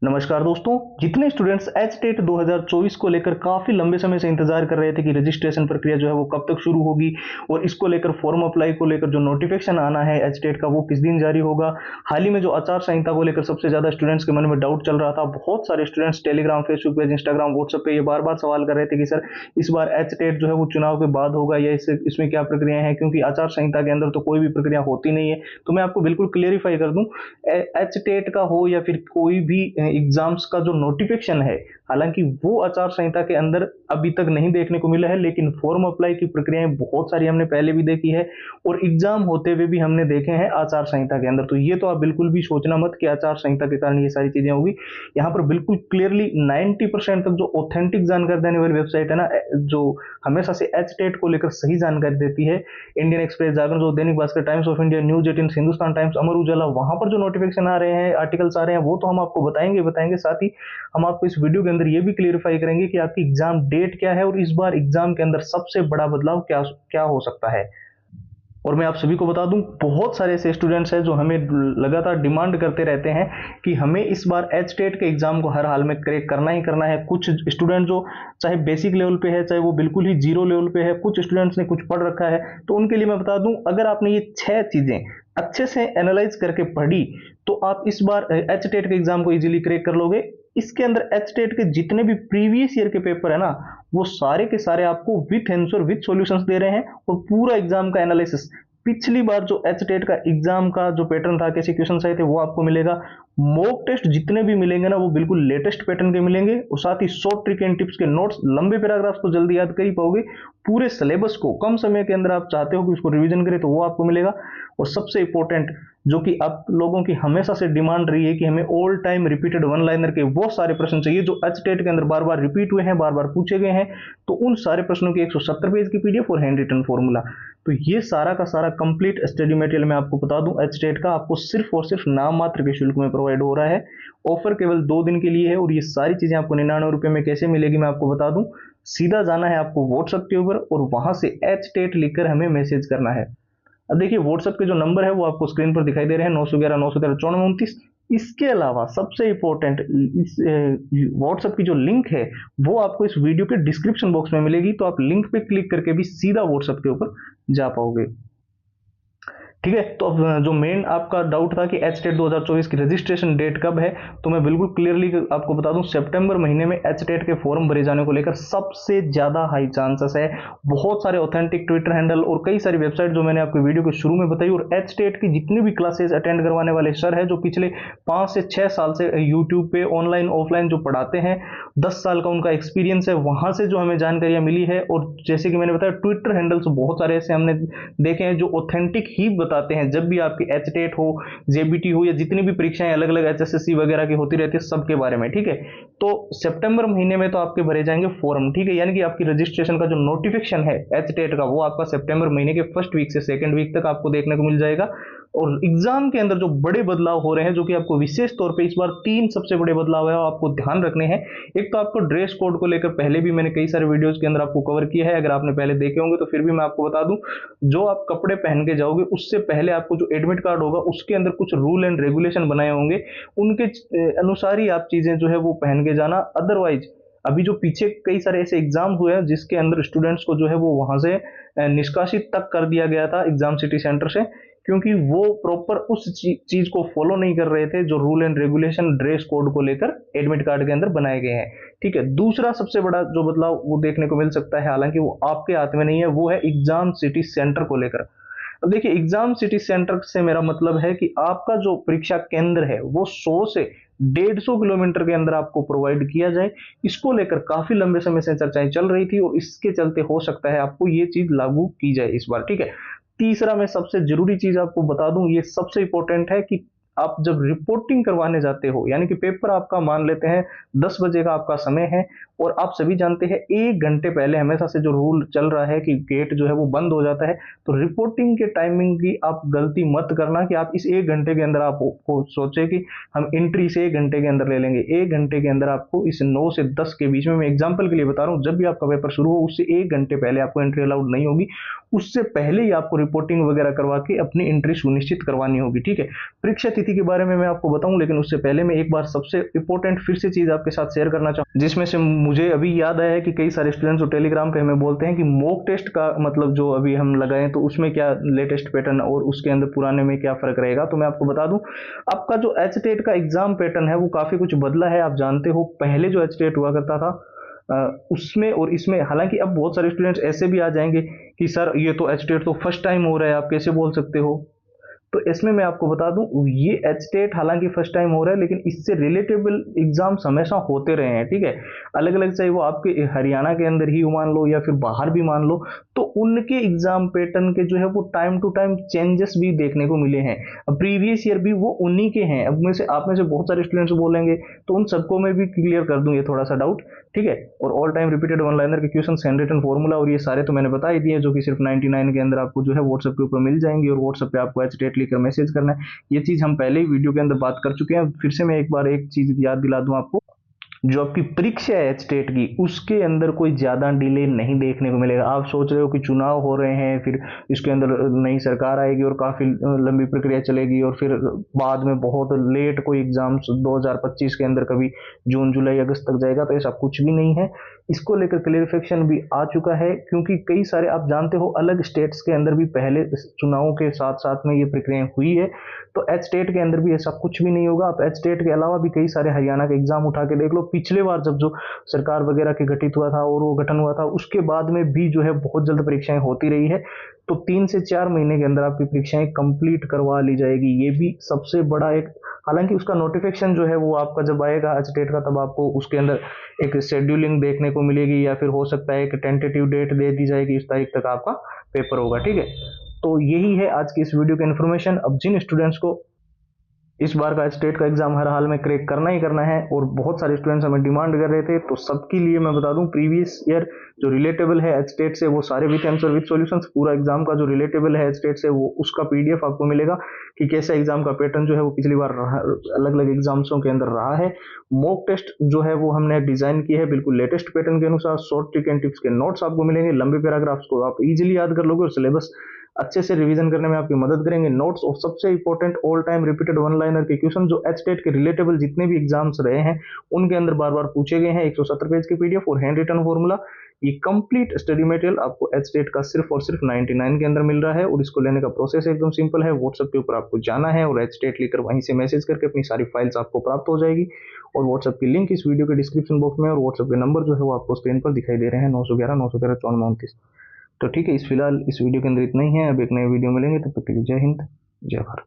नमस्कार दोस्तों। जितने स्टूडेंट्स एचटेट 2024 को लेकर काफी लंबे समय से इंतजार कर रहे थे कि रजिस्ट्रेशन प्रक्रिया जो है वो कब तक शुरू होगी और इसको लेकर फॉर्म अप्लाई को लेकर जो नोटिफिकेशन आना है एचटेट का वो किस दिन जारी होगा। हाल ही में जो आचार संहिता को लेकर सबसे ज्यादा स्टूडेंट्स के मन में डाउट चल रहा था, बहुत सारे students Telegram, Facebook page, Instagram, WhatsApp पे ये बार बार सवाल कर रहे थे कि सर इस बार एचटेट जो है वो चुनाव के बाद होगा या इसमें क्या प्रक्रिया है, क्योंकि आचार संहिता के अंदर तो कोई भी प्रक्रिया होती नहीं है। तो मैं आपको बिल्कुल क्लियरिफाई कर दूं, एचटेट का हो या फिर कोई भी एग्जाम्स का जो नोटिफिकेशन है, हालांकि वो आचार संहिता के अंदर अभी तक नहीं देखने को मिला है, लेकिन फॉर्म अप्लाई की प्रक्रियाएं बहुत सारी हमने पहले भी देखी है और एग्जाम होते हुए भी हमने देखे हैं आचार संहिता के अंदर। तो ये तो आप बिल्कुल भी सोचना मत कि आचार संहिता के कारण ये सारी चीजें होगी। यहाँ पर बिल्कुल क्लियरली 90% तक जो ऑथेंटिक जानकारी देने वाली वेबसाइट है ना, जो हमेशा से एचटेट को लेकर सही जानकारी देती है, इंडियन एक्सप्रेस, जागरण, जो Dainik Bhaskar, Times of India, News 18, Hindustan Times, Amar Ujala, वहां पर जो नोटिफिकेशन आ रहे हैं, आर्टिकल्स आ रहे हैं, वो तो हम आपको बताएंगे। साथ ही हम आपको इस वीडियो के अंदर ये भी क्लियरिफाई करेंगे कि आपकी एग्जाम डेट क्या है और इस बार एग्जाम के अंदर सबसे बड़ा बदलाव क्या क्या हो सकता है। और मैं आप सभी को बता दूं, बहुत सारे ऐसे स्टूडेंट्स हैं जो हमें लगातार डिमांड करते रहते हैं कि हमें इस बार एचटेट के एग्जाम को हर हाल में क्रैक करना ही करना है। कुछ स्टूडेंट जो चाहे बेसिक लेवल पे है, चाहे वो बिल्कुल ही जीरो लेवल पे है, कुछ स्टूडेंट्स ने कुछ पढ़ रखा है, तो उनके लिए मैं बता दूं, अगर आपने ये 6 चीजें अच्छे से एनालाइज करके पढ़ी तो आप इस बार एचटेट के एग्जाम को इजीली क्रैक कर लोगे। इसके अंदर एचटेट के जितने भी प्रीवियस ईयर के पेपर है ना, वो सारे के सारे आपको विथ आंसर विथ सॉल्यूशंस दे रहे हैं और पूरा एग्जाम का एनालिसिस, पिछली बार जो एचटेट का एग्जाम का जो पैटर्न था, कैसे क्वेश्चन आए थे, वो आपको मिलेगा। मॉक टेस्ट जितने भी मिलेंगे ना, वो बिल्कुल लेटेस्ट पैटर्न के मिलेंगे और साथ ही शॉर्ट ट्रिक एंड टिप्स के नोट्स, लंबे पैराग्राफ्स तो जल्दी याद कर ही पाओगे, पूरे सिलेबस को कम समय के अंदर आप चाहते हो कि उसको रिवीजन करें तो वो आपको मिलेगा। और सबसे इंपॉर्टेंट, जो कि आप लोगों की हमेशा से डिमांड रही है कि हमें all time repeated one liner के वो सारे प्रश्न चाहिए जो एचटेट के अंदर बार बार रिपीट हुए हैं, बार बार पूछे गए हैं, तो उन सारे प्रश्नों की 170 पेज की पीडीएफ और हैंड रिटन फॉर्मूला, तो ये सारा का सारा कंप्लीट स्टडी मटेरियल मैं आपको बता दूं एचटेट का आपको सिर्फ और सिर्फ नाम मात्र के शुल्क में प्रोवाइड हो रहा है। ऑफर केवल 2 दिन के लिए है और ये सारी चीजें आपको 99 रुपए में कैसे मिलेगी मैं आपको बता दूं। सीधा जाना है आपको व्हाट्सएप के ऊपर और वहां से एचटेट लिखकर हमें मैसेज करना है। अब देखिए व्हाट्सएप के जो नंबर है वो आपको स्क्रीन पर दिखाई दे रहे हैं, 911 913 9429। इसके अलावा सबसे इंपॉर्टेंट, इस व्हाट्सएप की जो लिंक है वो आपको इस वीडियो के डिस्क्रिप्शन बॉक्स में मिलेगी, तो आप लिंक पे क्लिक करके भी सीधा व्हाट्सएप के ऊपर जा पाओगे। ठीक है, तो अब जो मेन आपका डाउट था कि एचटेट 2024 की रजिस्ट्रेशन डेट कब है, तो मैं बिल्कुल क्लियरली आपको बता दूं, सितंबर महीने में एचटेट के फॉर्म भरे जाने को लेकर सबसे ज्यादा हाई चांसेस है। बहुत सारे ऑथेंटिक ट्विटर हैंडल और कई सारी वेबसाइट जो मैंने आपको वीडियो के शुरू में बताई, और एचटेट की जितनी भी क्लासेस अटेंड करवाने वाले सर है जो पिछले 5 से 6 साल से यूट्यूब पे ऑनलाइन ऑफलाइन जो पढ़ाते हैं, 10 साल का उनका एक्सपीरियंस है, वहां से जो हमें जानकारियां मिली है। और जैसे कि मैंने बताया, ट्विटर हैंडल्स बहुत सारे ऐसे हमने देखे हैं जो ऑथेंटिक ही बताते हैं, जब भी आपकी एचटेट हो, जेबीटी हो, या जितनी भी परीक्षाएं अलग अलग एचएसएससी वगैरह की होती रहती है सबके बारे में। ठीक है, तो सितंबर महीने में तो आपके भरे जाएंगे फॉर्म। ठीक है, यानी कि आपकी रजिस्ट्रेशन का जो नोटिफिकेशन है एचटेट का, वो आपका सितंबर महीने के फर्स्ट वीक से सेकंड वीक तक आपको देखने को मिल जाएगा। और एग्जाम के अंदर जो बड़े बदलाव हो रहे हैं, जो कि आपको विशेष तौर पे इस बार 3 सबसे बड़े बदलाव है आपको ध्यान रखने हैं। एक तो आपको ड्रेस कोड को लेकर पहले भी मैंने कई सारे वीडियोस के अंदर आपको कवर किया है, अगर आपने पहले देखे होंगे तो फिर भी मैं आपको बता दूं, जो आप कपड़े पहन के जाओगे उससे पहले आपको जो एडमिट कार्ड होगा उसके अंदर कुछ रूल एंड रेगुलेशन बनाए होंगे, उनके अनुसार ही आप चीजें जो है वो पहन के जाना। अदरवाइज अभी जो पीछे कई सारे ऐसे एग्जाम हुए हैं जिसके अंदर स्टूडेंट्स को जो है वो वहां से निष्कासित तक कर दिया गया था एग्जाम सिटी सेंटर से, क्योंकि वो प्रॉपर उस चीज को फॉलो नहीं कर रहे थे जो rule and regulation dress code को लेकर एडमिट कार्ड के अंदर बनाए गए हैं। ठीक है, दूसरा सबसे बड़ा जो बदलाव वो देखने को मिल सकता है, हालांकि वो आपके हाथ में नहीं है, वो है एग्जाम सिटी सेंटर को लेकर। अब देखिए, एग्जाम सिटी सेंटर से मेरा मतलब है कि आपका जो परीक्षा केंद्र है वो 100 से 150 किलोमीटर के अंदर आपको प्रोवाइड किया जाए। इसको लेकर काफी लंबे समय से चर्चाएं चल रही थी और इसके चलते हो सकता है आपको ये चीज लागू की जाए इस बार। ठीक है, तीसरा मैं सबसे जरूरी चीज आपको बता दूं, ये सबसे इंपॉर्टेंट है कि आप जब रिपोर्टिंग करवाने जाते हो, यानी कि पेपर आपका मान लेते हैं 10 बजे का आपका समय है, और आप सभी जानते हैं 1 घंटे पहले हमेशा से जो रूल चल रहा है कि गेट जो है वो बंद हो जाता है, तो रिपोर्टिंग के टाइमिंग की आप गलती मत करना कि आप इस 1 घंटे के अंदर आपको सोचे कि हम एंट्री से 1 घंटे के अंदर ले लेंगे। 1 घंटे के अंदर आपको इस 9 से 10 के बीच में, मैं एग्जाम्पल के लिए बता रहा हूँ, जब भी आपका पेपर शुरू हो उससे 1 घंटे पहले आपको एंट्री अलाउड नहीं होगी, उससे पहले ही आपको रिपोर्टिंग वगैरह करवा के अपनी एंट्री सुनिश्चित करवानी होगी। ठीक है, परीक्षा तिथि रणनीति के बारे में मैं आपको बताऊं, लेकिन उससे पहले मैं एक बार सबसे इंपॉर्टेंट फिर से चीज आपके साथ शेयर करना चाहूँ, जिसमें से मुझे अभी याद आया है कि कई सारे स्टूडेंट्स जो टेलीग्राम पे हमें बोलते हैं कि मॉक टेस्ट का मतलब जो अभी हम लगाएं तो उसमें क्या लेटेस्ट पैटर्न और उसके अंदर पुराने में क्या फर्क रहेगा। तो मैं आपको बता दूं, आपका जो एच टेट का एग्जाम पैटर्न है वो काफी कुछ बदला है। आप जानते हो पहले जो एच टेट हुआ करता था उसमें और इसमें, हालांकि अब बहुत सारे स्टूडेंट्स ऐसे भी आ जाएंगे कि सर ये तो एच टेट तो फर्स्ट टाइम हो रहा है, आप कैसे बोल सकते हो। तो इसमें मैं आपको बता दूं, ये एच टेट हालांकि फर्स्ट टाइम हो रहा है, लेकिन इससे रिलेटेबल एग्जाम्स हमेशा होते रहे हैं, ठीक है। अलग अलग, चाहे वो आपके हरियाणा के अंदर ही मान लो या फिर बाहर भी मान लो, तो उनके एग्जाम पैटर्न के जो है वो टाइम टू टाइम चेंजेस भी देखने को मिले हैं। प्रीवियस ईयर भी वो उन्हीं के हैं। अब में से आप में से बहुत सारे स्टूडेंट्स बोलेंगे, तो उन सबको मैं भी क्लियर कर दूं ये थोड़ा सा डाउट, ठीक है। और all time repeated one liner के क्वेश्चन, हैंड फॉर्मूला और ये सारे तो मैंने बता ही दिए, जो कि सिर्फ 99 के अंदर आपको जो है व्हाट्सएप के ऊपर मिल जाएंगे, और व्हाट्सएप पे आपको एच टेट लिखकर मैसेज करना है। ये चीज हम पहले ही वीडियो के अंदर बात कर चुके हैं। फिर से मैं एक बार एक चीज याद दिला दूं आपको, जो आपकी परीक्षा है एच टेट की, उसके अंदर कोई ज्यादा डिले नहीं देखने को मिलेगा। आप सोच रहे हो कि चुनाव हो रहे हैं, फिर इसके अंदर नई सरकार आएगी और काफी लंबी प्रक्रिया चलेगी, और फिर बाद में बहुत लेट कोई एग्जाम 2025 के अंदर कभी जून जुलाई अगस्त तक जाएगा, तो ऐसा कुछ भी नहीं है। इसको लेकर क्लेरिफिकेशन भी आ चुका है, क्योंकि कई सारे आप जानते हो अलग स्टेट्स के अंदर भी पहले चुनावों के साथ साथ में ये प्रक्रिया हुई है। तो एच स्टेट के अंदर भी ऐसा कुछ भी नहीं होगा। आप एच स्टेट के अलावा भी कई सारे हरियाणा के एग्जाम उठा के देख लो, पिछले बार जब जो सरकार वगैरह के गठित हुआ था और वो गठन हुआ था, उसके बाद में भी जो है बहुत जल्द परीक्षाएं होती रही है। तो 3 से 4 महीने के अंदर आपकी परीक्षाएं कंप्लीट करवा ली जाएगी। ये भी सबसे बड़ा एक, हालांकि उसका नोटिफिकेशन जो है वो आपका जब आएगा एच टेट का, तब आपको उसके अंदर एक शेड्यूलिंग देखने को मिलेगी, या फिर हो सकता है एक टेंटेटिव डेट दे दी जाएगी, इस तारीख तक आपका पेपर होगा, ठीक है। तो यही है आज की इस वीडियो की इन्फॉर्मेशन। अब जिन स्टूडेंट्स को इस बार का स्टेट का एग्जाम हर हाल में क्रैक करना ही करना है, और बहुत सारे स्टूडेंट्स हमें डिमांड कर रहे थे, तो सबके लिए मैं बता दूं, प्रीवियस ईयर जो रिलेटेबल है एच स्टेट से, वो सारे विथ आंसर विथ सॉल्यूशंस, पूरा एग्जाम का जो रिलेटेबल है एच स्टेट से, वो उसका पीडीएफ आपको मिलेगा कि कैसा एग्जाम का पैटर्न जो है वो पिछली बार अलग अलग एग्जाम्सों के अंदर रहा है। मॉक टेस्ट जो है वो हमने डिजाइन की है बिल्कुल लेटेस्ट पैटर्न के अनुसार। शॉर्ट ट्रिक एंड टिप्स के नोट्स आपको मिलेंगे, लंबे पैराग्राफ्स को आप इजीली याद कर लोगे और सिलेबस अच्छे से रिवीजन करने में आपकी मदद करेंगे नोट्स। और सबसे important, all time repeated one liner के क्वेश्चन जो एच टेट के रिलेटेबल जितने भी एग्जाम्स रहे हैं उनके अंदर बार बार पूछे गए हैं, 170 पेज की पीडीएफ और हैंड रिटन फॉर्मूला। ये कंप्लीट स्टडी मटेरियल आपको एच टेट का सिर्फ और सिर्फ 99 के अंदर मिल रहा है, और इसको लेने का प्रोसेस एकदम सिंपल है। व्हाट्सएप के ऊपर आपको जाना है और एच टेट लेकर वहीं से मैसेज करके अपनी सारी फाइल्स आपको प्राप्त हो जाएगी। और व्हाट्सएप की लिंक इस वीडियो के डिस्क्रिप्शन बॉक्स में, और व्हाट्सएप के नंबर जो है वो आपको स्क्रीन पर दिखाई दे रहे हैं, 911 913 5429। तो ठीक है, इस फिलहाल इस वीडियो के अंदर इतना ही है। अब एक नए वीडियो मिलेंगे, तब तक के लिए जय हिंद, जय भारत।